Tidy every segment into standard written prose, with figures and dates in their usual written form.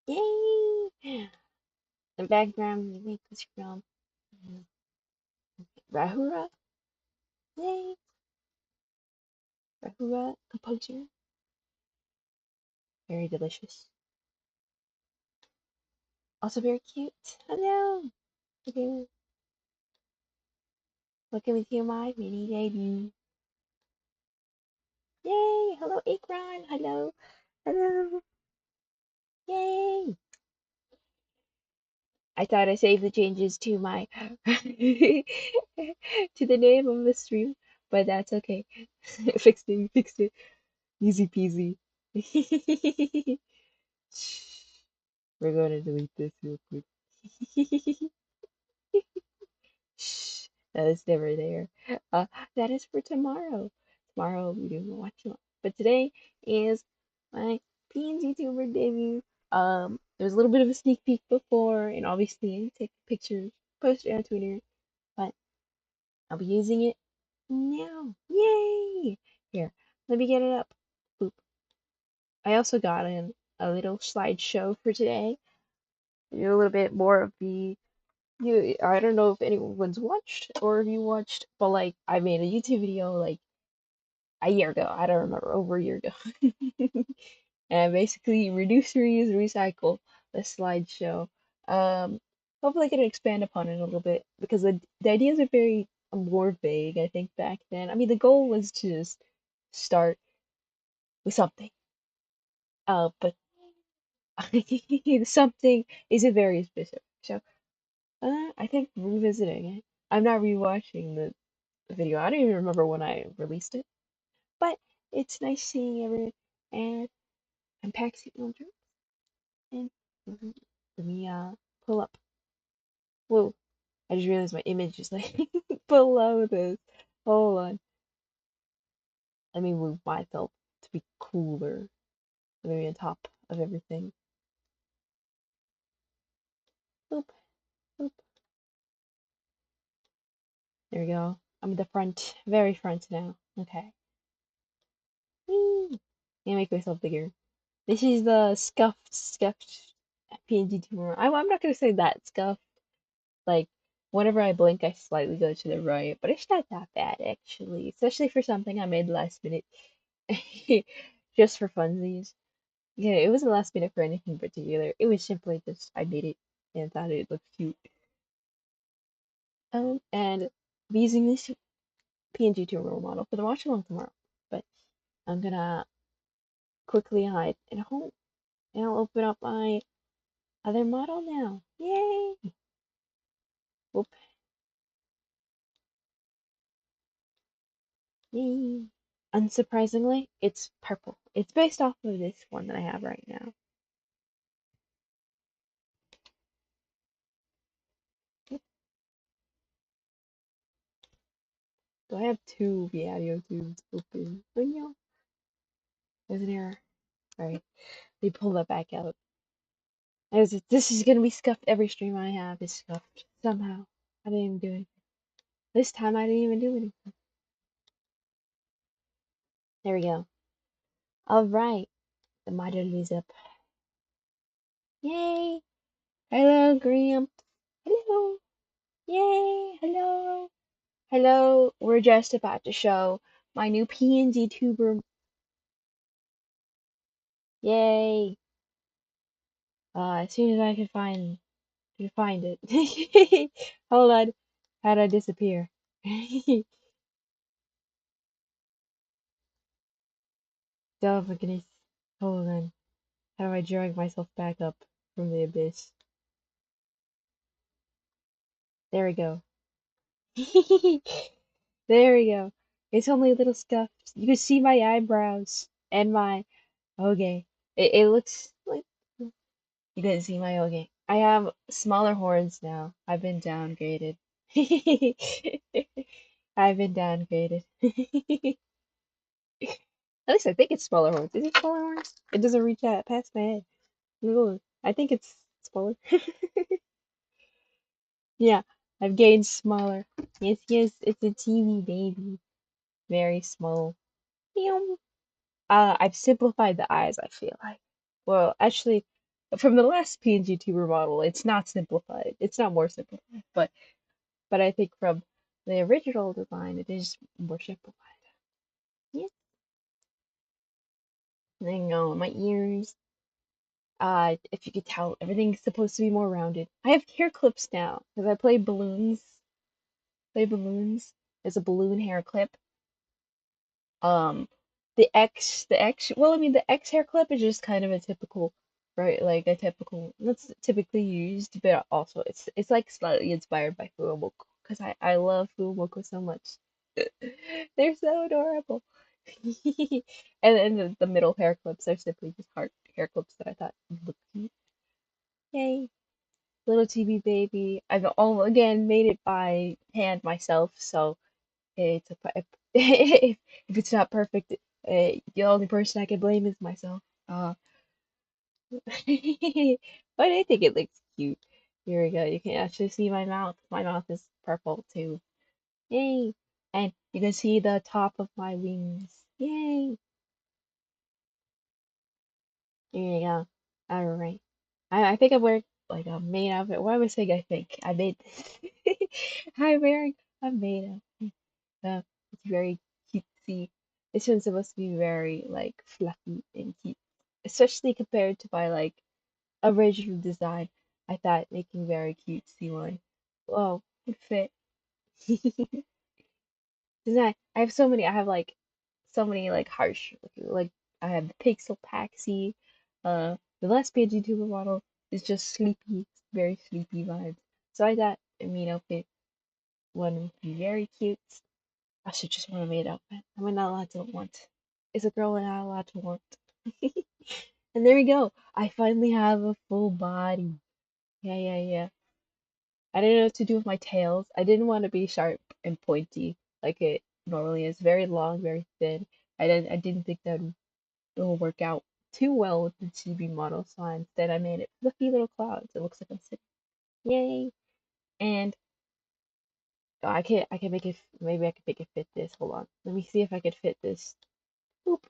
Yay! The background music was from Rahura. Yay! Rahura composer. Very delicious. Also very cute. Hello! Okay. Welcome to my mini debut. Yay! Hello, Akron. Hello. Hello. Yay! I thought I saved the changes to my to the name of the stream, but that's okay. Fixed it, fixed it. Easy peasy. We're gonna delete this real quick. Shh, that is never there. That is for tomorrow. Tomorrow we do watch you. But today is my PNGtuber debut. There's a little bit of a sneak peek before, and obviously take pictures, post it on Twitter. But I'll be using it now. Yay! Here, let me get it up. Boop. I also got in a little slideshow for today. Do a little bit more of the you. I don't know if anyone's watched or if you watched, but like I made a YouTube video like a year ago. I don't remember, over a year ago. And basically reduce, reuse, recycle the slideshow. Hopefully I can expand upon it a little bit because the ideas are very more vague, I think, back then. I mean, the goal was to just start with something. But something is a very specific. So, I think revisiting it. I'm not rewatching the video. I don't even remember when I released it, but it's nice seeing everyone. And I'm Paxi Ildrix, and let me pull up. Whoa! I just realized my image is like below this. Hold on. Let me move myself to be cooler. Let me be on top of everything. Boop, boop. There we go. I'm at the front, very front now. Okay. Whee! Gonna make myself bigger. This is the scuffed PNG tumor. I'm not gonna say that scuffed. Like, whenever I blink, I slightly go to the right, but it's not that bad actually, especially for something I made last minute, just for funsies. Yeah, it wasn't last minute for anything particular. It was simply just I made it and thought it looked cute. And I'll be using this PNG2 role model for the watch along tomorrow. But I'm gonna quickly hide in home and I'll open up my other model now. Yay! Whoop. Yay. Unsurprisingly, it's purple. It's based off of this one that I have right now. So I have two Viadio tubes open. Oh no, there's an error. Alright, they pull that back out. This is gonna be scuffed. Every stream I have is scuffed. Somehow. I didn't even do it. This time I didn't even do anything. There we go. Alright, the model is up. Yay! Hello, Gramps. Hello. Yay! Hello. Hello. We're just about to show my new PNG tuber. Yay! As soon as I can find it. Hold on. How'd I disappear? Oh my goodness. Hold on. How do I drag myself back up from the abyss? There we go. There we go. It's only a little scuffed. You can see my eyebrows and my okay. It looks like you didn't see my okay. I have smaller horns now. I've been downgraded. I've been downgraded. At least I think it's smaller horns. Is it smaller horns? It doesn't reach out past my head. Ooh, I think it's smaller. Yeah, I've gained smaller. Yes, yes, it's a teeny baby. Very small. Meow. I've simplified the eyes, I feel like. Well, actually, from the last PNG tuber model, it's not simplified. It's not more simplified, but I think from the original design, it is more simplified. Yeah. Then my ears. If you could tell, everything's supposed to be more rounded. I have hair clips now because I play balloons. Play balloons. There's a balloon hair clip. Um, well, I mean, the X hair clip is just kind of a typical, right? Like a typical that's typically used, but also it's like slightly inspired by Fuumoco because I love Fuumoco so much. They're so adorable. And then the middle hair clips are simply just heart hair clips that I thought looked cute. Yay, little TB baby. I've all again made it by hand myself, so it's a, if it's not perfect, the only person I can blame is myself. But I think it looks cute. Here we go. You can actually see my mouth. My mouth is purple too. Yay! And you can see the top of my wings. Yay! Here you go. All right. I think I'm wearing like a maid outfit. Why am I saying I think? I made this. I'm wearing a maid outfit. It's very cutesy. This one's supposed to be very like fluffy and cute, especially compared to my like original design. I thought making very cutesy one. Well, would fit. Design. I have so many. I have like so many like harsh like I have the Pixel Paxi. The last PNGtuber model is just sleepy, very sleepy vibes. So I thought a mean outfit one would be very cute. I should just want a maid outfit. Am I not allowed to want? Is a girl not allowed to want? And there we go. I finally have a full body. Yeah, yeah, yeah. I didn't know what to do with my tails. I didn't want to be sharp and pointy like it normally is. Very long, very thin. I didn't think that will work out too well with the chibi model, so instead I made it fluffy little clouds. It looks like I'm sitting. Yay! And I can make it. Maybe I can make it fit this. Hold on. Let me see if I could fit this. Boop.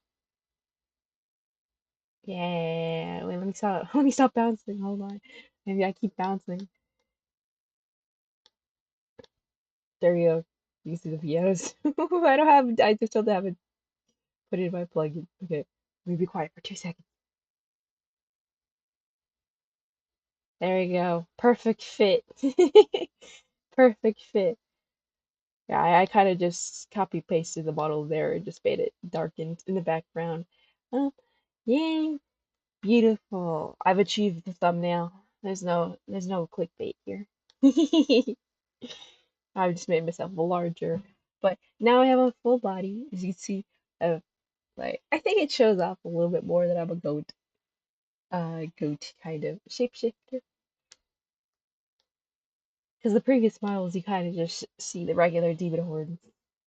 Yeah. Wait. Let me stop. Let me stop bouncing. Hold on. Maybe I keep bouncing. There you go. You can see the VOs. I don't have. I just still haven't put it in my plugin. Okay. Let me be quiet for 2 seconds. There you go. Perfect fit. Perfect fit. Yeah, I kind of just copy pasted the model there and just made it darkened in the background. Oh, yay, beautiful. I've achieved the thumbnail. There's no clickbait here. I've just made myself larger. But now I have a full body, as you can see. Like I think it shows off a little bit more that I'm a goat kind of shapeshifter. Because the previous models, you kind of just see the regular demon horns.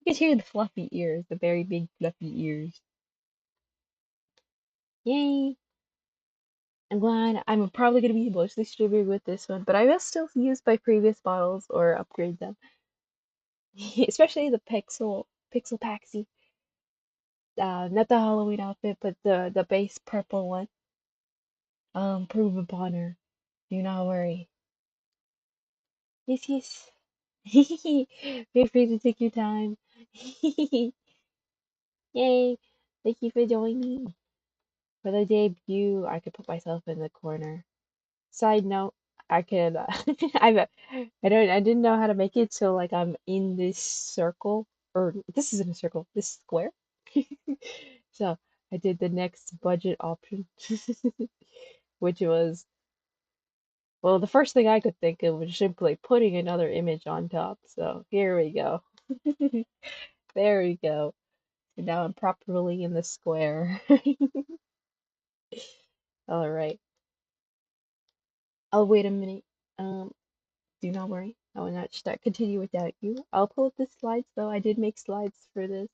You can hear the fluffy ears, the very big fluffy ears. Yay! I'm glad. I'm probably going to be mostly streaming with this one, but I will still use my previous models or upgrade them. Especially the Pixel Paxi. not the Halloween outfit, but the base purple one. Prove upon her. Do not worry. Yes, yes. Feel free to take your time. Yay! Thank you for joining. For the debut, I could put myself in the corner. Side note, I could I didn't know how to make it so like I'm in this circle or this isn't a circle, this square. So I did the next budget option, which was well the first thing I could think of was simply putting another image on top. So here we go. There we go. And now I'm properly in the square. All right. Oh, wait a minute. Um, do not worry. I will not start continue without you. I'll pull up the slides though. I did make slides for this,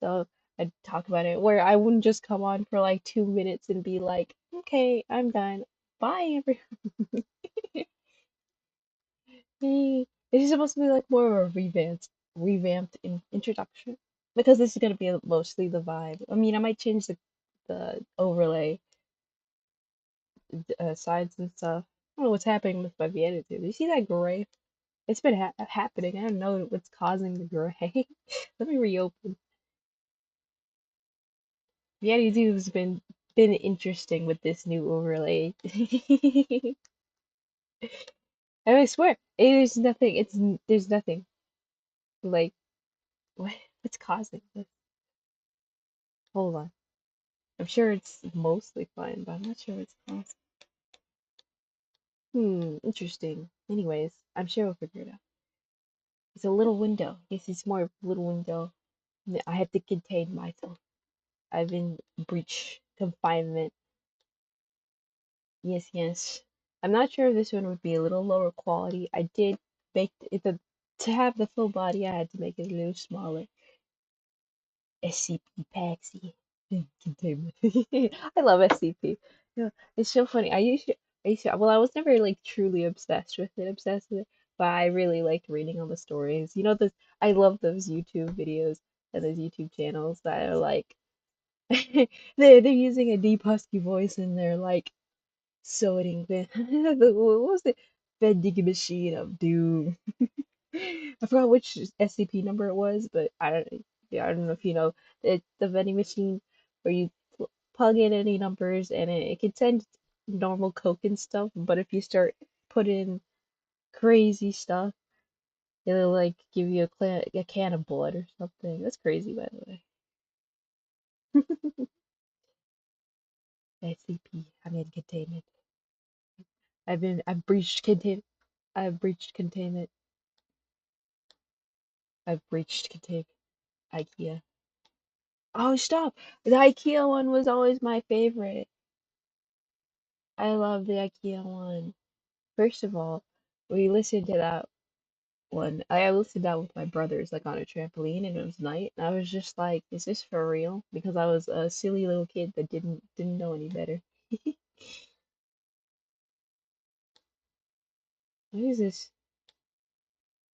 so I'd talk about it. Where I wouldn't just come on for like 2 minutes and be like, "Okay, I'm done. Bye, everyone." Hey, this is supposed to be like more of a revamped introduction because this is gonna be mostly the vibe. I mean, I might change the overlay sides and stuff. I don't know what's happening with my vanity. Do you see that gray? It's been happening. I don't know what's causing the gray. Let me reopen. Vanity has been interesting with this new overlay. And I swear, there's nothing. There's nothing. Like what's causing this? Hold on. I'm sure it's mostly fine, but I'm not sure what's causing. Interesting. Anyways, I'm sure we'll figure it out. It's a little window. Yes, it's more of a little window. I have to contain myself. I've been breach confinement. Yes, yes. I'm not sure if this one would be a little lower quality. I did make it to have the full body. I had to make it a little smaller. SCP Paxi containment. I love SCP. Yeah, it's so funny. Well, I was never like truly obsessed with it, but I really liked reading all the stories. You know, this I love those YouTube videos and those YouTube channels that are like they're using a deep husky voice and they're like sorting the what was it? Vending machine of doom. I forgot which SCP number it was, but I don't. Yeah, I don't know if you know the vending machine where you plug in any numbers and it can send normal Coke and stuff, but if you start putting crazy stuff, it'll like give you a can of blood or something. That's crazy, by the way. SCP. I'm in containment. I've breached containment. I've breached containment. I've breached containment. IKEA. Oh, stop! The IKEA one was always my favorite. I love the IKEA one. First of all, we listened to that one. I listened to that with my brothers, like on a trampoline, and it was night. And I was just like, "Is this for real?" Because I was a silly little kid that didn't know any better. What is this?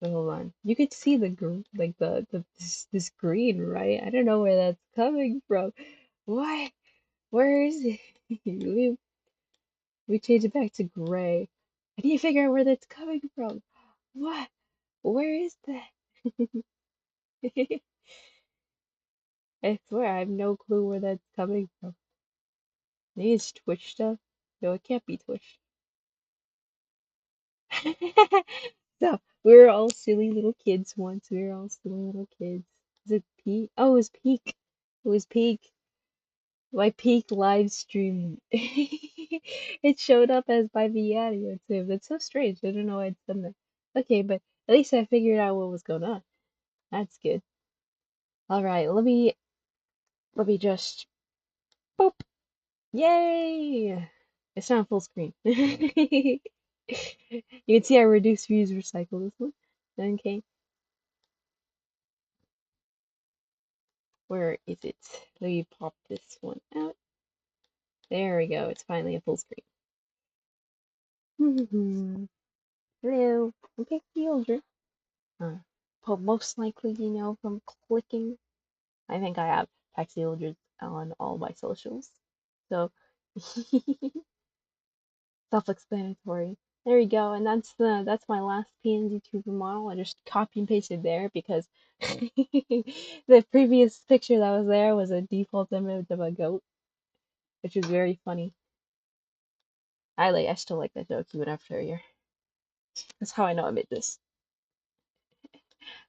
Wait, hold on. You could see the like this green, right? I don't know where that's coming from. What? Where is it? We change it back to gray. I need to figure out where that's coming from. What? Where is that? I swear I have no clue where that's coming from. Maybe it's Twitch stuff. No, it can't be Twitch. So we were all silly little kids once. We were all silly little kids. Is it Peak? Oh, it was Peak. It was Peak. My Peak live stream. It showed up as by the audio too. That's so strange. I don't know why it's done that. Okay, but at least I figured out what was going on. That's good. All right, let me just boop. Yay! It's not full screen. You can see I reduce views, recycle this one. Okay, where is it? Let me pop this one out. There we go. It's finally a full screen. Hello. Okay, Ildrix. But most likely, from clicking. I think I have. Paxi Ildrix on all my socials. So self-explanatory. There you go, and that's my last PNGtuber model. I just copy and pasted there because the previous picture that was there was a default image of a goat, which was very funny. I still like that joke even after a year. That's how I know I made this.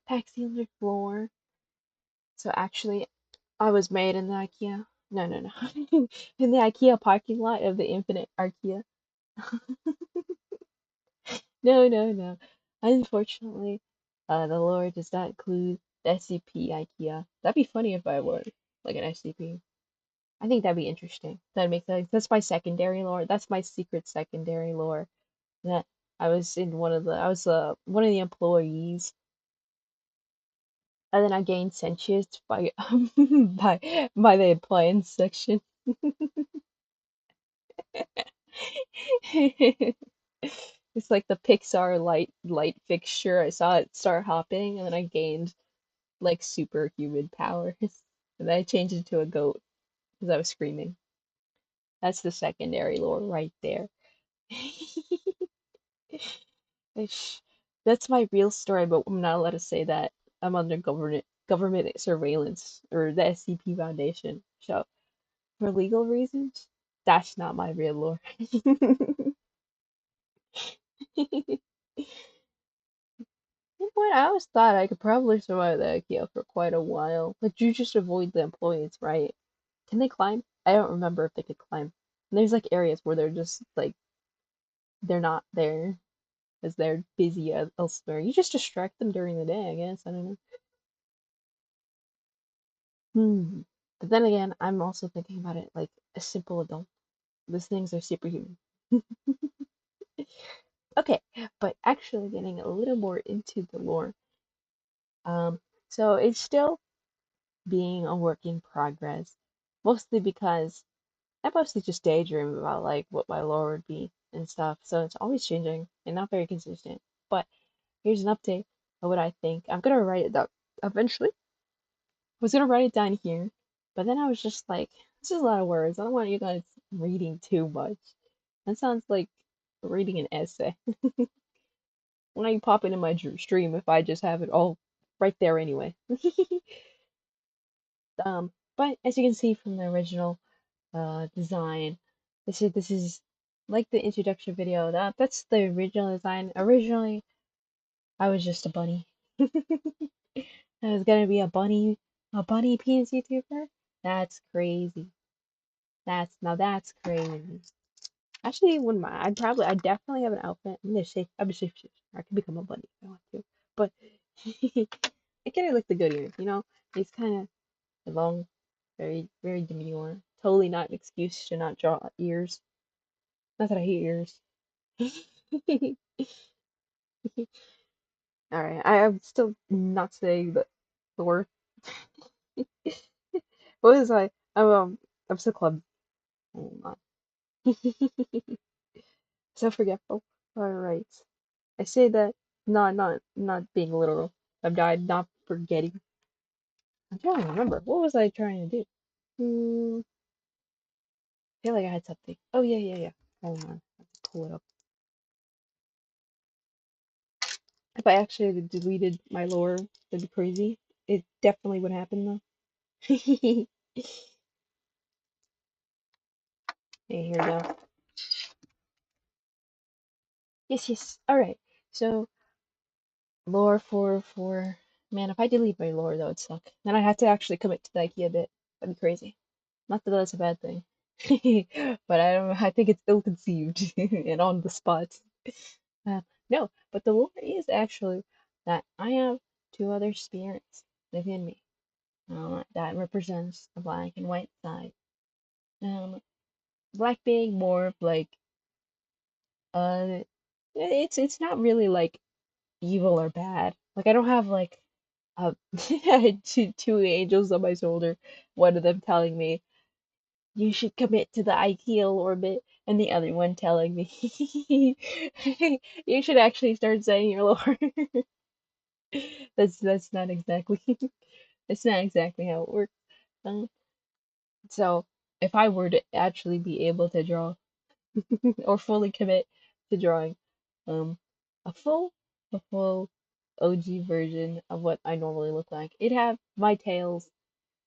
Paxi Ildrix floor. So actually, I was made in the IKEA. No, no, no. In the IKEA parking lot of the Infinite IKEA. No, no, no. Unfortunately, the lore does not include the SCP IKEA. That'd be funny if I was like an SCP. I think that'd be interesting. That makes sense. That's my secondary lore. That's my secret secondary lore. That I was in I was one of the employees, and then I gained sentience by by the appliance section. It's like the Pixar light fixture. I saw it start hopping, and then I gained like superhuman powers, and then I changed into a goat because I was screaming. That's the secondary lore right there. Ish. That's my real story, but I'm not allowed to say that. I'm under government surveillance or the SCP Foundation. So for legal reasons, that's not my real lore. What I always thought I could probably survive the IKEA for quite a while. Like you just avoid the employees, right? Can they climb? I don't remember if they could climb. And there's like areas where they're just like they're not there because they're busy elsewhere. You just distract them during the day, I guess. I don't know. Hmm. But then again, I'm also thinking about it like a simple adult. These things are superhuman. Okay, but actually getting a little more into the lore. Um, so it's still being a work in progress, mostly because I mostly just daydream about like what my lore would be and stuff. So it's always changing and not very consistent. But here's an update of what I think. I'm gonna write it down eventually. I was gonna write it down here, but then I was just like, this is a lot of words. I don't want you guys reading too much. That sounds like reading an essay. When I pop it in my stream if I just have it all right there anyway. But as you can see from the original design, this is like the introduction video. That's the original design. Originally, I was just a bunny. I was gonna be a bunny PNGtuber. That's crazy. That's crazy. Actually, wouldn't mind. I definitely have an outfit. I'm a shapeshifter. I can become a bunny if I want to. But I kind of like the good ears, you know? It's kind of long, very, very demure. Totally not an excuse to not draw ears. Not that I hate ears. Alright, I'm still not saying the word. What was I? I'm so clumsy. Oh my. So forgetful. Alright. I say that not being literal. I'm not forgetting. I'm trying to remember. What was I trying to do? Hmm, I feel like I had something. Oh yeah, yeah, yeah. Hold on. I have to pull it up. If I actually deleted my lore, that'd be crazy. It definitely would happen though. Hey, here we go. Yes, yes. All right. So lore for man, if I delete my lore, that would suck. Then I have to actually commit to the IKEA bit. That'd be crazy. Not that that's a bad thing, but I don't. I think it's ill-conceived and on the spot. Uh, no, but the lore is actually that I have two other spirits within me. That represents the black and white side. Um, black being more of like uh, it's not really like evil or bad. Like I don't have like two angels on my shoulder. One of them telling me you should commit to the ideal orbit, and the other one telling me you should actually start saying your lore. That's not exactly that's not exactly how it works. So if I were to actually be able to draw or fully commit to drawing um a full OG version of what I normally look like, it'd have my tails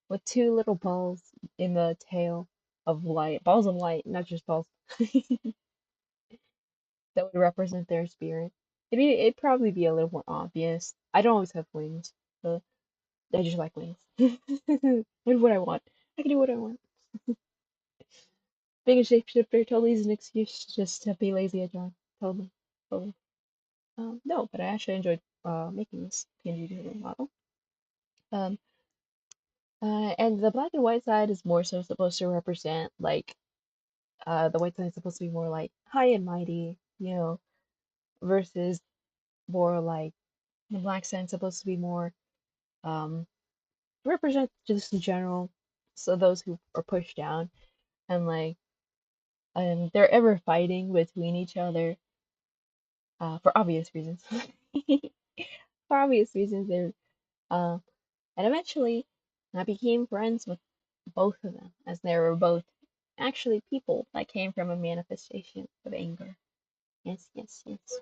with two little balls in the tail of light, balls of light, not just balls, that would represent their spirit. It'd probably be a little more obvious. I don't always have wings, but I just like wings. And what I want. I can do what I want. Being a shapeshifter totally is an excuse just to be lazy at drawing. Totally. Totally. No, but I actually enjoyed making this PNG model. Um, and the black and white side is more so supposed to represent like the white side is supposed to be more like high and mighty, versus more like the black side is supposed to be more um represent just the general, so those who are pushed down and like and they're ever fighting between each other for obvious reasons. For obvious reasons, they're uh, and eventually I became friends with both of them, as they were both actually people that came from a manifestation of anger. Yes, yes, yes.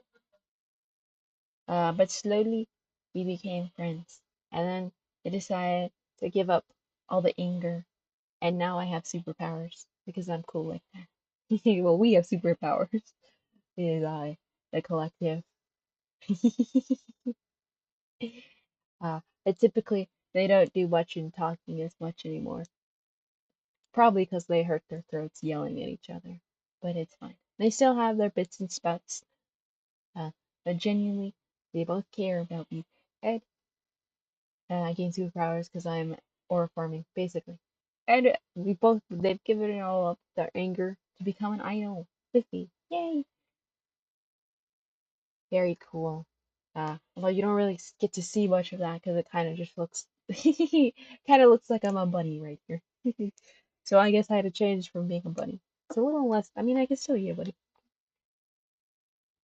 But slowly we became friends, and then I decided to give up all the anger, and now I have superpowers because I'm cool like that. Well, we have superpowers. It is I, the collective. But typically they don't do much in talking as much anymore. Probably because they hurt their throats yelling at each other. But it's fine. They still have their bits and spats. Uh, but genuinely, they both care about me. And I gain superpowers because I'm aura farming, basically. And they've given it all up, their anger, to become an idol with me. Yay! Very cool. Although you don't really get to see much of that because it kind of just looks, kind of looks like I'm a bunny right here. So I guess I had to change from being a bunny. It's a little less. I mean, I can still be a bunny.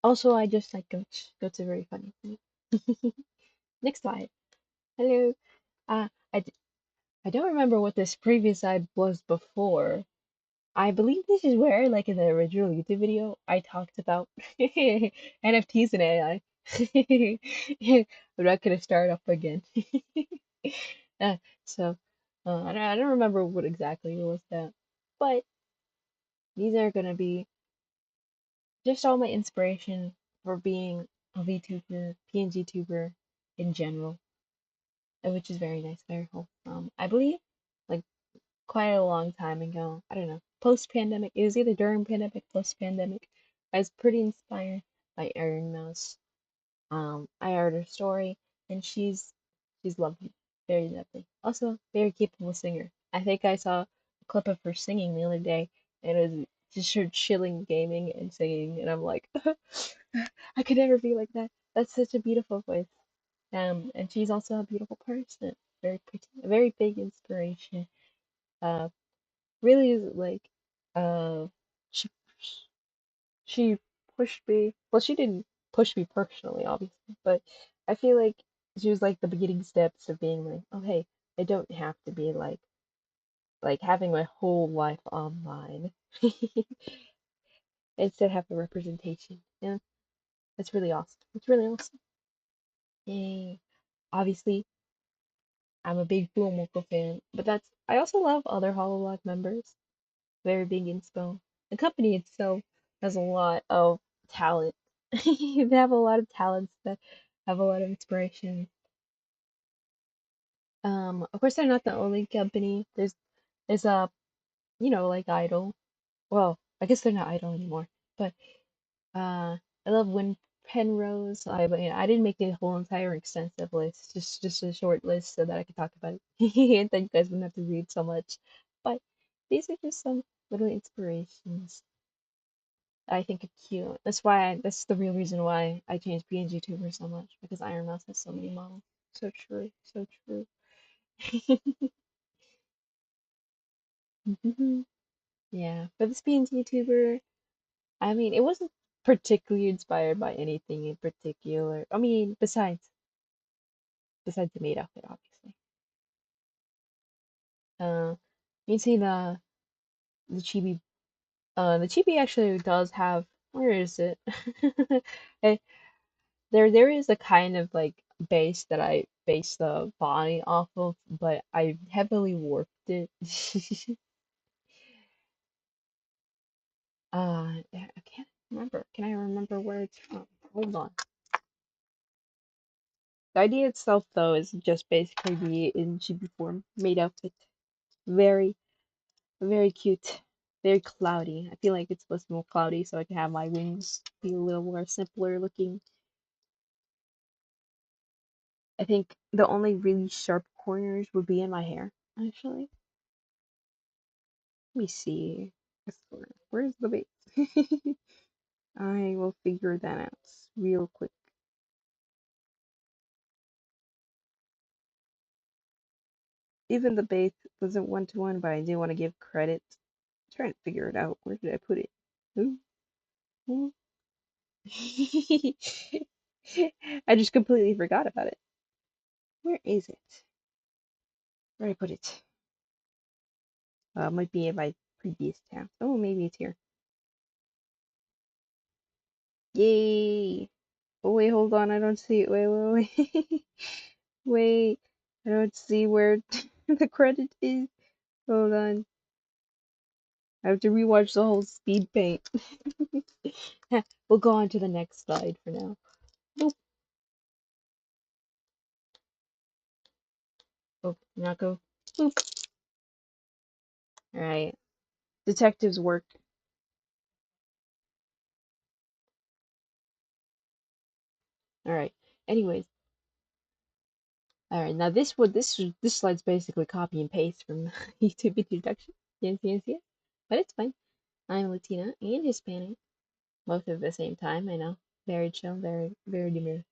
Also, I just like goats. Goats are very funny to me. Next slide. Hello. Uh, I, d- I don't remember what this previous slide was before. I believe this is where, like in the original YouTube video, I talked about NFTs and AI. I'm not gonna start up again. Uh, so, I don't remember what exactly was that, but these are gonna be just all my inspiration for being a VTuber, PNGtuber in general, which is very nice, very wholesome. I believe, like quite a long time ago. I don't know. Post pandemic, it was either during pandemic, post pandemic. I was pretty inspired by Erin Mouse. I heard her story, and she's lovely, very lovely. Also, very capable singer. I think I saw a clip of her singing the other day, and it was just her chilling, gaming, and singing, and I'm like, I could never be like that. That's such a beautiful voice. And she's also a beautiful person, very pretty, a very big inspiration. Uh, really like uh she she pushed me, well, she didn't push me personally obviously, but I feel like she was like the beginning steps of being like, oh hey, I don't have to be like having my whole life online. Instead have the representation. Yeah, that's really awesome. It's really awesome. Yay. Obviously I'm a big Boom Moko fan, but that's I also love other Hololog members. Very big inspo. The company itself has a lot of talent. They have a lot of talents that have a lot of inspiration. Of course, they're not the only company. There's a like Idol. Well, I guess they're not Idol anymore. But I love Win Penrose. I didn't make a whole entire extensive list, just a short list so that I could talk about it, and then you guys wouldn't have to read so much. But these are just some little inspirations I think are cute. That's the real reason why I changed PNGtuber so much, because Iron Mouse has so many models. So true, so true. Yeah, but this PNGtuber, I mean, it wasn't particularly inspired by anything in particular. I mean, besides the maid outfit, obviously. You see the chibi. The chibi actually does have. Where is it? Eh, there is a kind of like base that I base the body off of, but I heavily warped it. I can't remember. Can I remember where it's from? Hold on. The idea itself, though, is just basically the in chibi form made outfit. Very, very cute. Very cloudy. I feel like it's supposed to be more cloudy so I can have my wings be a little more simpler looking. I think the only really sharp corners would be in my hair, actually. Let me see. Where's the base? I will figure that out real quick. Even the base wasn't one to one, but I do want to give credit. I'm trying to figure it out. Where did I put it? Ooh, ooh. I just completely forgot about it. Where is it? Where did I put it? It might be in my previous tab. Oh, maybe it's here. Yay! Oh wait, hold on. I don't see it. Wait. Wait. I don't see where the credit is. Hold on. I have to rewatch the whole speed paint. We'll go on to the next slide for now. Boop. Oh, not go. Boop. All right. Detectives work. All right. Anyways, all right. Now this slide's basically copy and paste from YouTube introduction. Yes. But it's fine. I'm Latina and Hispanic, both at the same time. I know. Very chill. Very demure.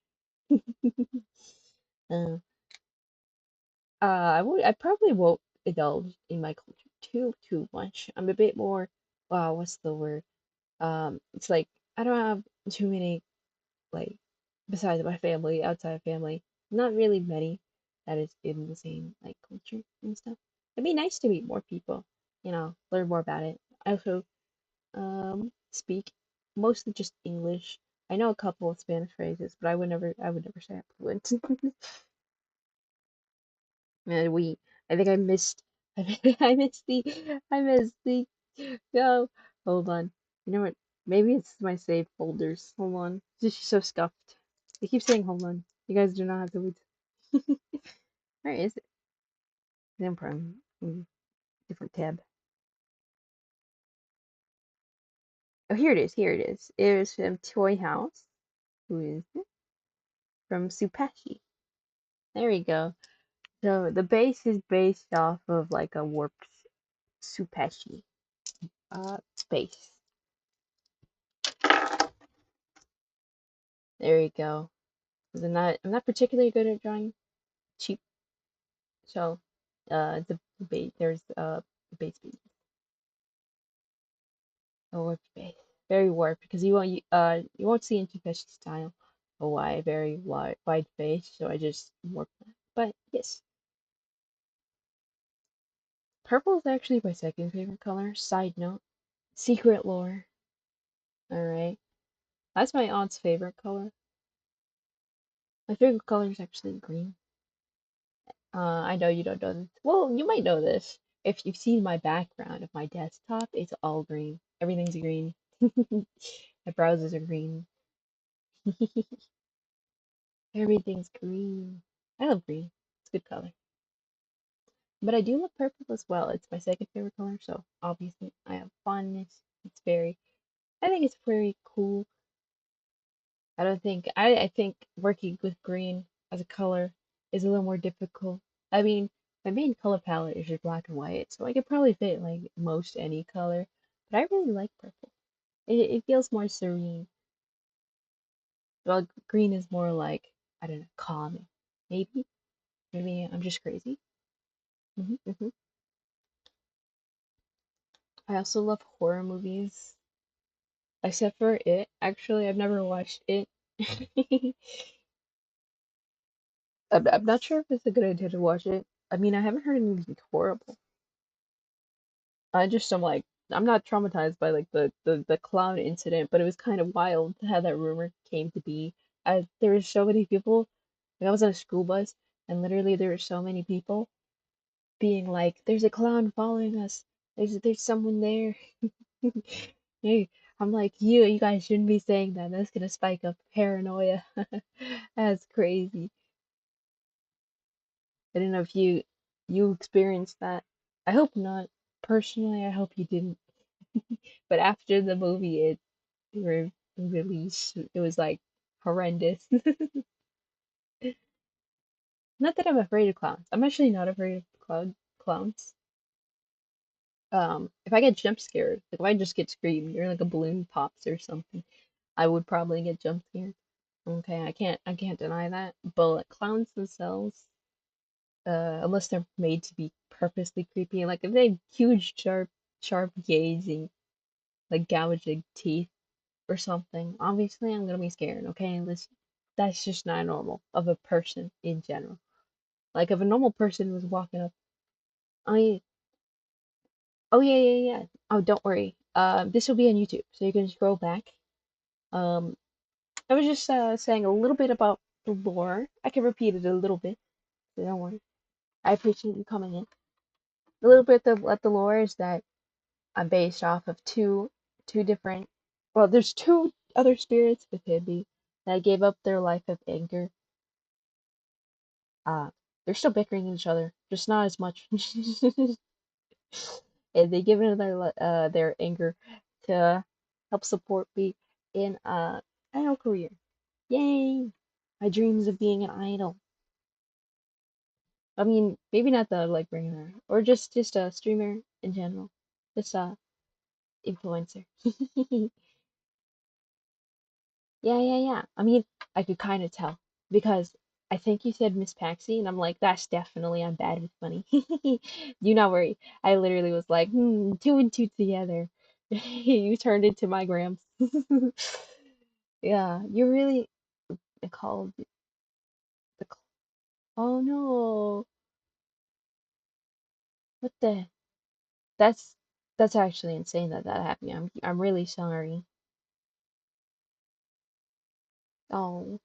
uh, I probably won't indulge in my culture too much. I'm a bit more. Wow, what's the word? It's like I don't have too many like besides my family, outside family, not really many that is in the same like culture and stuff. It'd be nice to meet more people, learn more about it. I also speak mostly just English. I know a couple of Spanish phrases, but I would never say I'm fluent. And I think I missed, I missed the, no, hold on. You know what? Maybe it's my saved folders. Hold on. Just so scuffed. I keep saying hold on. You guys do not have to wait. Where is it? Then from different tab. Oh, here it is. Here it is. It is from Toy House. Who is it? From Supashi. There we go. So the base is based off of like a warped Supashi base. There you go. 'Cause I'm not particularly good at drawing cheap, so there's base beat a warped base, very warped because you won't see into fish style a very wide face, so I just warped that. But yes, purple is actually my second favorite color. Side note, secret lore. All right, that's my aunt's favorite color. My favorite color is actually green. I know you don't know this. Well, you might know this. If you've seen my background of my desktop, it's all green. Everything's green. My browsers are green. Everything's green. I love green. It's a good color. But I do love purple as well. It's my second favorite color, so obviously I have fondness. I think it's very cool. I think working with green as a color is a little more difficult. I mean, my main color palette is just black and white, so I could probably fit like most any color. But I really like purple. It feels more serene. Well, green is more like, I don't know, calming. Maybe, maybe I'm just crazy. Hmm. I also love horror movies, except for It. Actually, I've never watched It. I'm not sure if it's a good idea to watch it. I mean, I haven't heard anything horrible. I just am like I'm not traumatized by like the clown incident, but it was kind of wild how that rumor came to be. There were so many people. Like, I was on a school bus, and literally there were so many people being like, "There's a clown following us. There's someone there." Hey, I'm like, you guys shouldn't be saying that. That's gonna spike up paranoia. That's crazy. I don't know if you experienced that. I hope not. Personally, I hope you didn't. But after the movie it released, it was like horrendous. Not that I'm afraid of clowns. I'm actually not afraid of clowns. If I get jump scared, like if I just get screamed or like a balloon pops or something, I would probably get jump scared. Okay, I can't deny that. But like clowns themselves, unless they're made to be purposely creepy, like if they have huge sharp gazing, like gouging teeth or something, obviously I'm gonna be scared. Okay, that's just not normal of a person in general. Like if a normal person was walking up, I oh yeah. Oh, don't worry. This will be on YouTube, so you can scroll back. Um, I was just saying a little bit about the lore. I can repeat it a little bit, so don't worry. I appreciate you coming in. A little bit of the lore is that I'm based off of two different. Well, there's two other spirits with Hibby that gave up their life of anger. Uh, they're still bickering at each other, just not as much. And they give in their anger to help support me in idol career. Yay! My dreams of being an idol. I mean, maybe not the like bringer or just a streamer in general, just a influencer. Yeah. I mean, I could kind of tell because I think you said Miss Paxi, and I'm like, that's definitely I'm bad with money. Do not worry. I literally was like, two and two together. You turned into my grams. Yeah, you really called the. Oh no, what the? That's that's actually insane that that happened. I'm really sorry. Oh.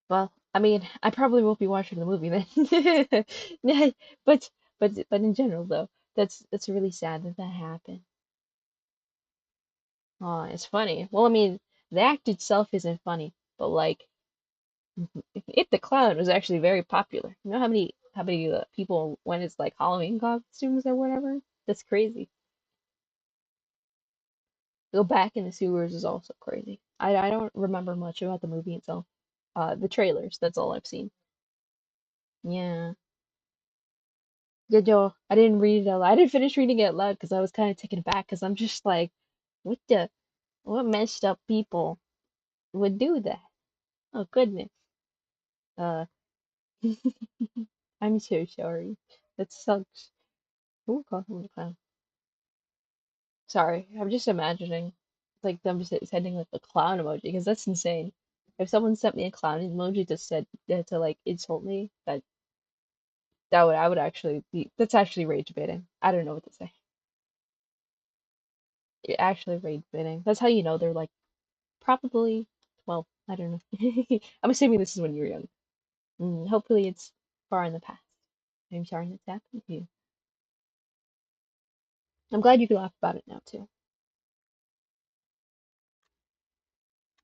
Well, I mean, I probably won't be watching the movie then. Yeah, but but in general though, that's really sad that that happened. Oh, it's funny. Well, I mean, the act itself isn't funny, but like, if the clown was actually very popular. You know how many people went as like Halloween costumes or whatever? That's crazy. Go back in the sewers is also crazy. I don't remember much about the movie itself. The trailers. That's all I've seen. Yeah. Yeah, Joe, I didn't read it out loud. I didn't finish reading it out loud because I was kind of taken aback because I'm just like, what the, what messed up people would do that? Oh, goodness. Uh, I'm so sorry. That sucks. Who called him a clown? Sorry, I'm just imagining like them just sending like a clown emoji because that's insane. If someone sent me a clown emoji to said to like insult me, that would I would actually be that's actually rage baiting. I don't know what to say. It actually rage baiting. That's how you know they're like probably, well, I don't know. I'm assuming this is when you were young. Hopefully it's far in the past. I'm sorry that's happened to you. I'm glad you could laugh about it now too.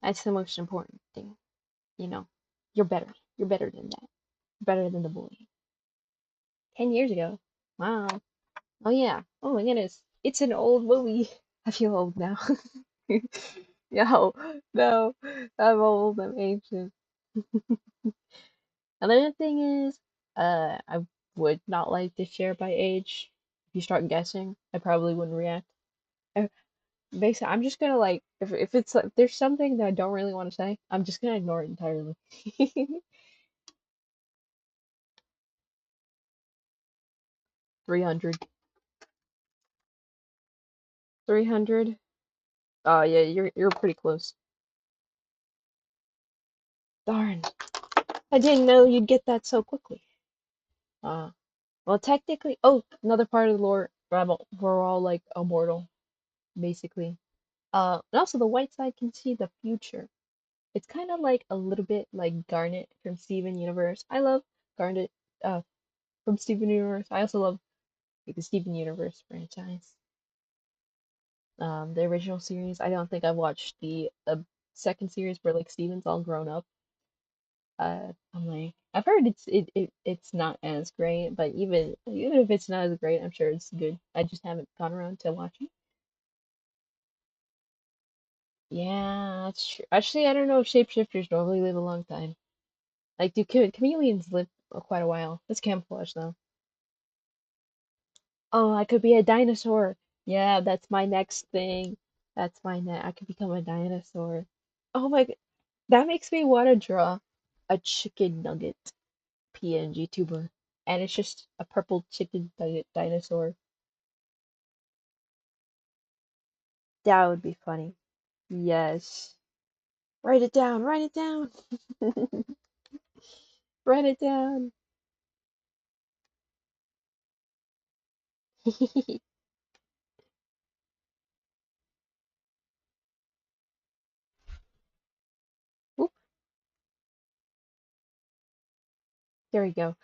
That's the most important thing. You know, you're better. You're better than that. Better than the bully. 10 years ago. Wow. Oh yeah. Oh my goodness. It's an old movie. I feel old now. No, no. I'm old. I'm ancient. Another thing is, I would not like to share by age. If you start guessing, I probably wouldn't react. Uh, Basically, I'm just gonna like if it's like if there's something that I don't really want to say, I'm just gonna ignore it entirely. 300. 300. Oh yeah, you're pretty close. Darn, I didn't know you'd get that so quickly. Uh, well, technically, oh, another part of the lore, we're all like immortal, basically. And also the white side can see the future. It's kind of like a little bit like Garnet from Steven Universe. I love Garnet uh from Steven Universe. I also love like, the Steven Universe franchise. The original series. I don't think I've watched the second series where like Steven's all grown up. I'm like I've heard it's not as great, but even if it's not as great, I'm sure it's good. I just haven't gone around to watching. Yeah, that's true. Actually, I don't know if shapeshifters normally live a long time. Like, do chameleons live quite a while? That's camouflage though. Oh, I could be a dinosaur. Yeah, that's my next thing. That's my I could become a dinosaur. Oh my, that makes me want to draw a chicken nugget PNG tuber, and it's just a purple chicken nugget dinosaur. That would be funny. Yes. Write it down. Write it down. Write it down. Oop, there we go.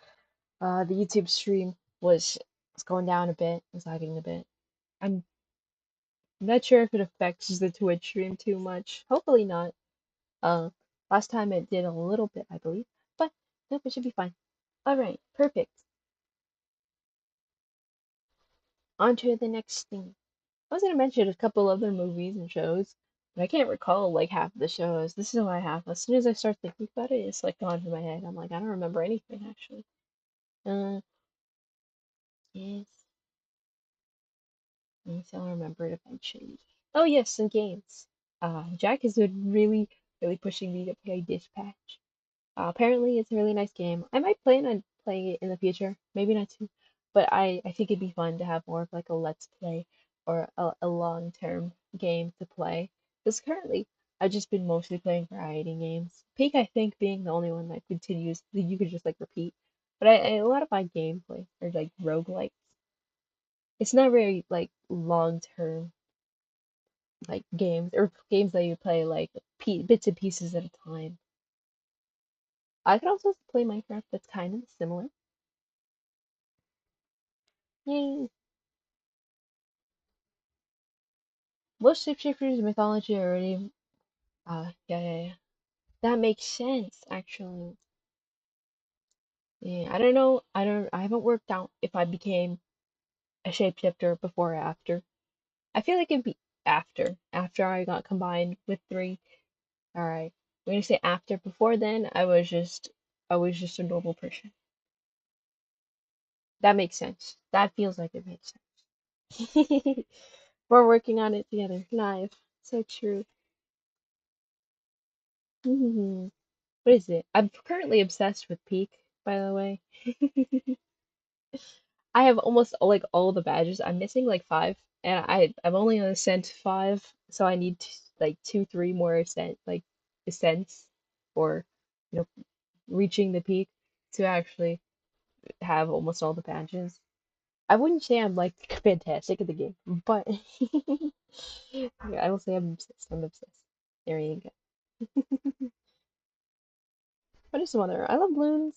The YouTube stream was going down a bit, was lagging a bit. I'm not sure if it affects the Twitch stream too much. Hopefully not. Uh, last time it did a little bit, I believe, but nope, it should be fine. All right, perfect. On to the next thing. I was gonna mention a couple other movies and shows, but I can't recall like half of the shows. This is what I have. As soon as I start thinking about it, it's like gone from my head. I'm like, I don't remember anything actually. Uh, yes, yes, I'll remember it eventually. Oh yes, some games. Jack has been really pushing me to play Dispatch. Apparently, it's a really nice game. I might plan on playing it in the future. Maybe not too, but I think it'd be fun to have more of like a let's play or a long-term game to play. Because currently, I've just been mostly playing variety games. Peak, I think, being the only one that continues that you could just like repeat. But a lot of my gameplay are like roguelikes. It's not very like long-term like games or games that you play like bits and pieces at a time. I could also play Minecraft that's kind of similar. Yay. Most shapeshifters in mythology are already. Yeah. That makes sense, actually. Yeah, I don't know. I haven't worked out if I became a shapeshifter before or after. I feel like it'd be after. After I got combined with three. Alright. I'm gonna say after. Before then, I was just a normal person. That makes sense. That feels like it makes sense. We're working on it together, live. So true. What is it? I'm currently obsessed with Peak, by the way. I have almost like all the badges. I'm missing like five, and I'm only on ascent five, so I need like two, three more ascents, or you know, reaching the peak to actually have almost all the badges. I wouldn't say I'm like fantastic at the game, but yeah, I will say I'm obsessed. I'm obsessed. There you go. What is some other? I love balloons.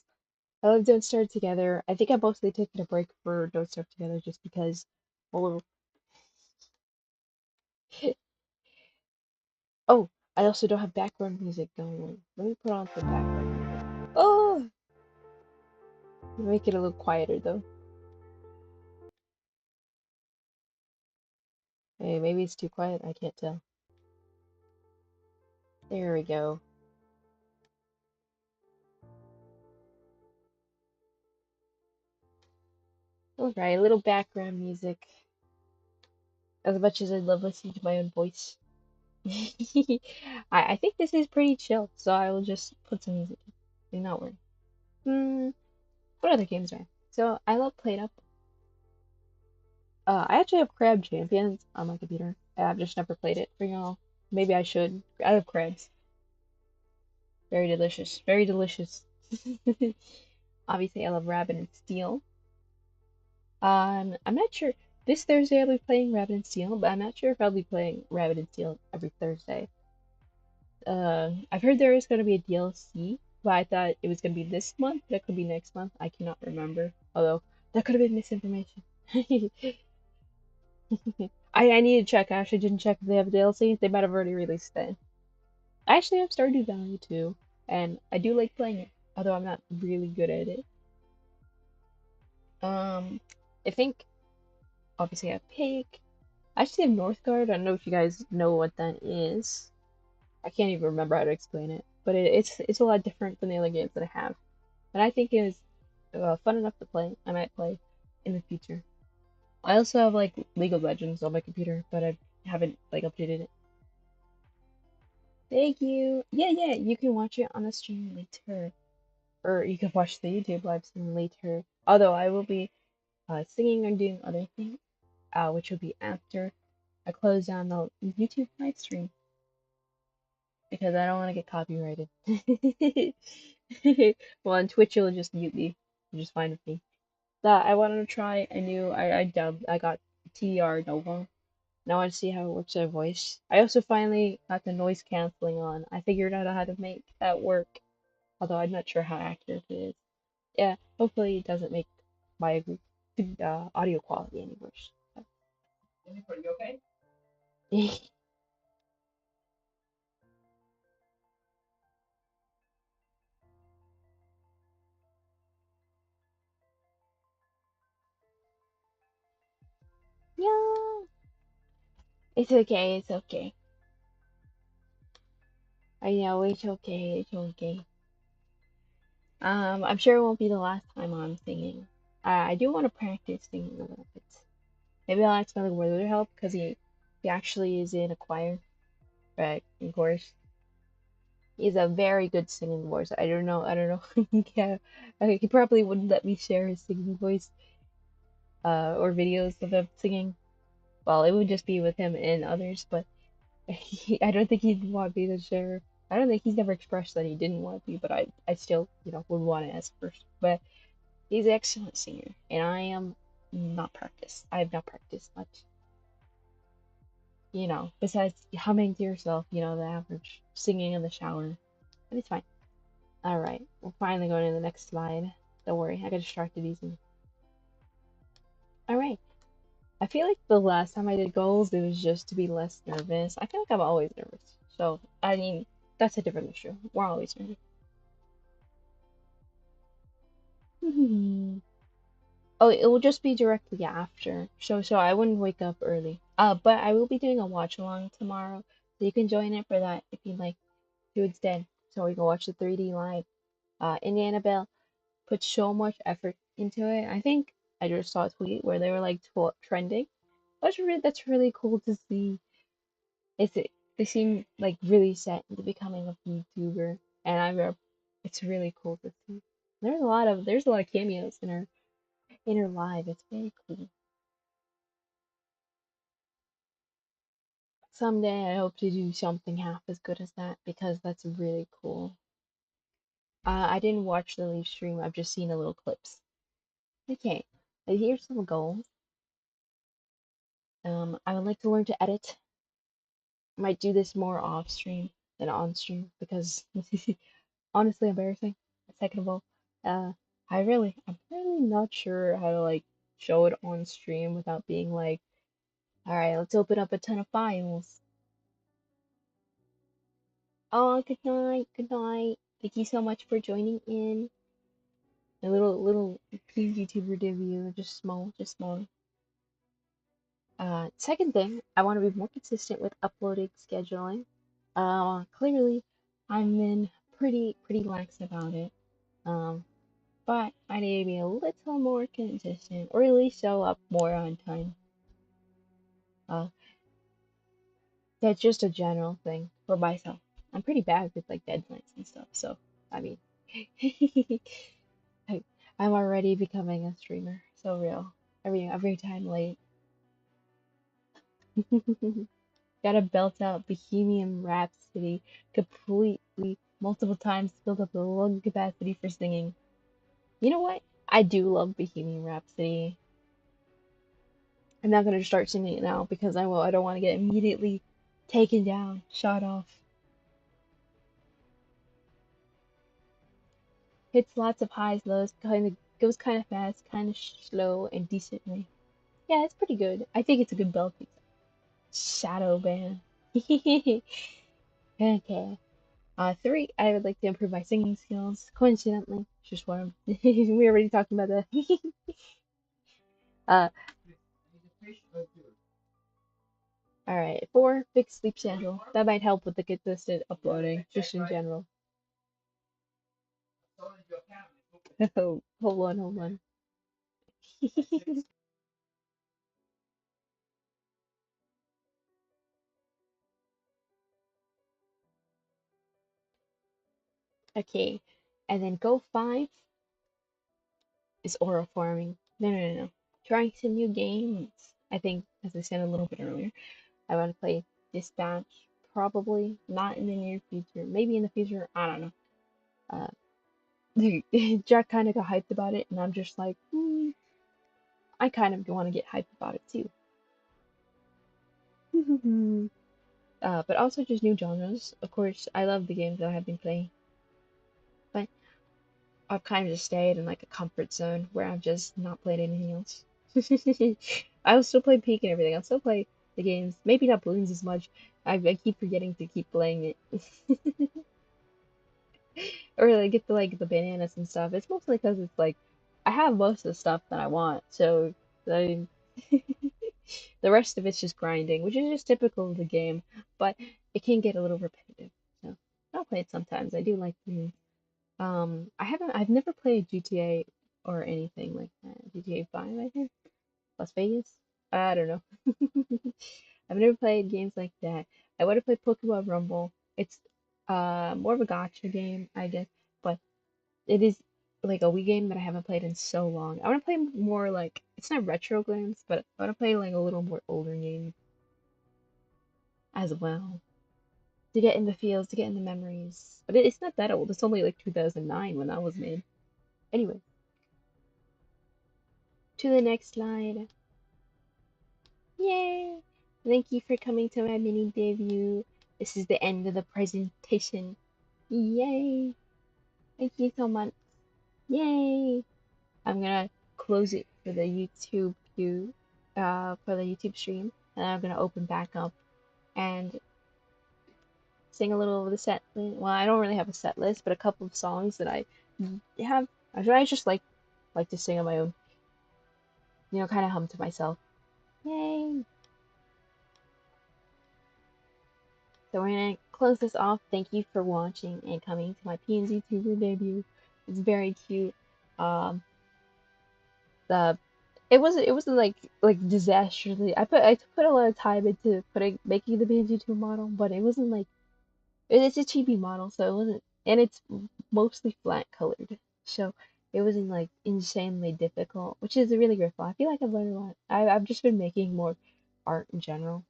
I love Don't Starve Together. I think I'm mostly taking a break for Don't Starve Together just because, well, oh, I also don't have background music going on. Let me put on some background music. Oh, make it a little quieter though. Hey, maybe it's too quiet. I can't tell. There we go. All right, a little background music. As much as I love listening to my own voice, I think this is pretty chill, so I will just put some music in. Do not worry. Hmm, what other games are? So I love Play Up. I actually have Crab Champions on my computer. I've just never played it for y'all. Maybe I should. I have crabs. Very delicious. Very delicious. Obviously, I love Rabbit and Steel. I'm not sure. This Thursday I'll be playing Rabbit and Steel, but I'm not sure if I'll be playing Rabbit and Steel every Thursday. I've heard there is going to be a DLC, but I thought it was going to be this month. That could be next month. I cannot remember. Although that could have been misinformation. I need to check. I actually didn't check if they have a DLC. They might have already released that. I actually have Stardew Valley too, and I do like playing it, although I'm not really good at it. Um, I think obviously I have Pig. I actually have Northgard. I don't know if you guys know what that is. I can't even remember how to explain it, but it's a lot different than the other games that I have, and I think it is fun enough to play. I might play in the future. I also have like League of Legends on my computer, but I haven't like updated it. Thank you. Yeah, yeah, you can watch it on the stream later, or you can watch the YouTube live stream later. Although I will be singing and doing other things, which will be after I close down the YouTube live stream because I don't want to get copyrighted. Well, on Twitch you'll just mute me, which is fine with me. That I wanted to try a new. I dubbed. I got TR Nova. Now I want to see how it works with voice. I also finally got the noise canceling on. I figured out how to make that work, although I'm not sure how accurate it is. Yeah, hopefully it doesn't make my audio quality any worse. Yeah, it's okay. It's okay. I know it's okay. It's okay. I'm sure it won't be the last time I'm singing. I do want to practice singing a little bit. Maybe I'll ask my little brother to help because he actually is in a choir, right? Of course, he's a very good singing voice. I don't know. Yeah, he probably wouldn't let me share his singing voice, or videos of him singing. Well, it would just be with him and others, but I don't think he'd want me to share. I don't think he's never expressed that he didn't want me, but I still, would want to ask first. But he's an excellent singer, and I am not practiced. I have not practiced much, besides humming to yourself, the average singing in the shower. But it's fine. All right, we're finally going to the next slide. Don't worry, I got distracted easily. All right, I feel like the last time I did goals, it was just to be less nervous. I feel like I'm always nervous. So, I mean, that's a different issue. We're always nervous. Oh, it will just be directly after. So I wouldn't wake up early. But I will be doing a watch along tomorrow, so you can join it for that if you'd like to instead. So we can watch the 3D live. Indiana Bell put so much effort into it. I think I just saw a tweet where they were like trending. That's really cool to see. They seem like really set into becoming a YouTuber, and it's really cool to see. There's a lot of cameos in her live. It's very cool. Someday I hope to do something half as good as that because that's really cool. I didn't watch the live stream. I've just seen the little clips. Okay, here's some goals. I would like to learn to edit. I might do this more off stream than on stream because honestly embarrassing. Second of all, uh, I'm really not sure how to like show it on stream without being like, all right, let's open up a ton of files. Oh, good night, good night. Thank you so much for joining in. A little PNGtuber debut, just small. Second thing, I want to be more consistent with uploading scheduling. Clearly, I'm been pretty lax about it. Um, but I need to be a little more consistent, or at least show up more on time. Uh, that's just a general thing for myself. I'm pretty bad with like deadlines and stuff, so I mean, I, I'm already becoming a streamer, so real. Every time late. Gotta belt out Bohemian Rhapsody completely multiple times to build up the lung capacity for singing. You know what? I do love Bohemian Rhapsody. I'm not gonna start singing it now because I don't want to get immediately taken down, shot off. Hits lots of highs, lows, kind of goes kind of fast, kind of slow, and decently. Yeah, it's pretty good. I think it's a good belting. Shadow band. Okay. Three, I would like to improve my singing skills. Coincidentally, just one. We were already talking about that. uh, all right. Four, fix sleep schedule. That might help with the consistent uploading, just in general. Oh, hold on, hold on. Okay, and then goal five is oral farming. No, no, no, no. Trying some new games. I think, as I said a little bit earlier, I want to play Dispatch. Probably not in the near future. Maybe in the future. I don't know. Jack kind of got hyped about it, and I'm just like, I kind of want to get hyped about it too. But also just new genres. Of course, I love the games that I have been playing, but I've kind of just stayed in like a comfort zone where I've just not played anything else. I'll still play Peak and everything. I'll still play the games. Maybe not Balloons as much. I keep forgetting to keep playing it. Or like get the bananas and stuff. It's mostly because it's like I have most of the stuff that I want, so I, the rest of it's just grinding, which is just typical of the game. But it can get a little repetitive. So I'll play it sometimes. I do like the I've never played GTA or anything like that. GTA 5, I think. Las Vegas? I don't know. I've never played games like that. I want to play Pokemon Rumble. It's more of a gotcha game, I guess, but it is like a Wii game that I haven't played in so long. I want to play more like it's not retro games, but I want to play like a little more older games as well to get in the feels, to get in the memories. But it's not that old. It's only like 2009 when that was made. Anyway, to the next slide. Yay! Thank you for coming to my mini debut. This is the end of the presentation. Yay! Thank you so much. Yay! I'm gonna close it for the YouTube view, for the YouTube stream, and I'm gonna open back up and sing a little of the set list. Well, I don't really have a set list, but a couple of songs that I have. I just like to sing on my own. Kind of hum to myself. Yay! So we're gonna close this off. Thank you for watching and coming to my PNGtuber debut. It's very cute. Um, the it wasn't like disastrously. I put a lot of time into putting making the PNG2 model, but it wasn't like it's a chibi model, so it wasn't, and it's mostly flat colored, so it wasn't like insanely difficult, which is really grateful. I feel like I've learned a lot. I've just been making more art in general,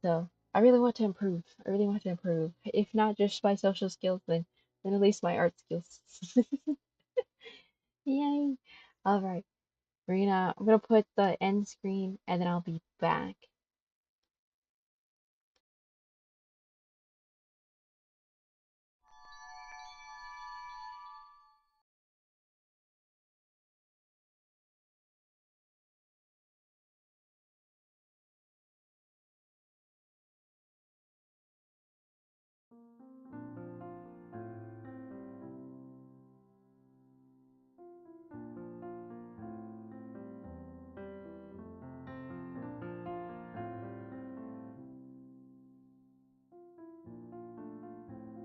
so I really want to improve. I really want to improve. If not just my social skills, then at least my art skills. Yay! All right, I'm gonna put the end screen, and then I'll be back.